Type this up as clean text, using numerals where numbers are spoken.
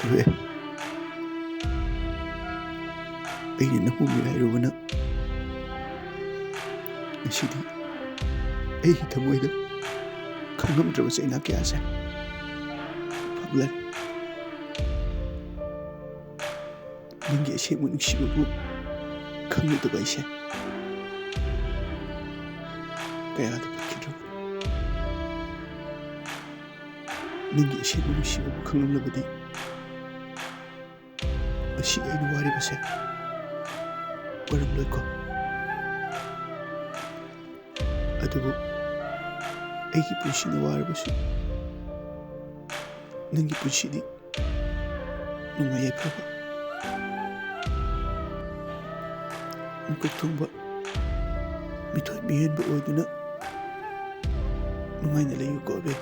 ꯑꯕꯦ, ꯑꯩꯅ ꯅꯪꯕꯨ ꯃꯤꯔꯥꯏꯔꯨꯕꯅ ꯉꯁꯤꯗꯤ ꯑꯩꯒꯤ ꯊꯃꯣꯏꯗ ꯈꯪꯉꯝꯗ꯭ꯔꯕ ꯆꯩꯅꯥ ꯀꯌꯥꯁꯦ ꯐꯪꯂꯔꯦ꯫ ꯅꯪꯒꯤ ꯑꯁꯦꯡꯕ ꯅꯨꯡꯁꯤꯕꯕꯨ ꯈꯪꯂꯨꯗꯕ ꯑꯩꯁꯦ ꯀꯌꯥꯗ ꯐꯠꯈꯤꯗ꯭ꯔꯕꯅꯣ꯫ ꯅꯪꯒꯤ ꯑꯁꯦꯡꯕ ꯅꯨꯡꯁꯤꯕꯕꯨ ꯈꯪꯂꯝꯂꯕꯗꯤ ꯉꯁꯤ ꯑꯩꯅ ꯋꯥꯔꯤꯕꯁꯦ ꯑꯣꯏꯔꯝꯂꯣꯏꯀꯣ꯫ ꯑꯗꯨꯕꯨ ꯑꯩꯒꯤ ꯄꯨꯟꯁꯤꯅ ꯋꯥꯔꯕꯁꯨ ꯅꯪꯒꯤ ꯄꯨꯟꯁꯤꯗꯤ ꯅꯨꯡꯉꯥꯏ ꯌꯥꯏꯐꯕ ꯃꯤꯀꯨꯞ ꯊꯣꯡꯕ ꯃꯤꯊꯣꯏ ꯃꯤꯍꯦꯟꯕ ꯑꯣꯏꯗꯨꯅ ꯅꯨꯡꯉꯥꯏꯅ ꯂꯩꯌꯨꯀꯣ ꯑꯕꯦ꯫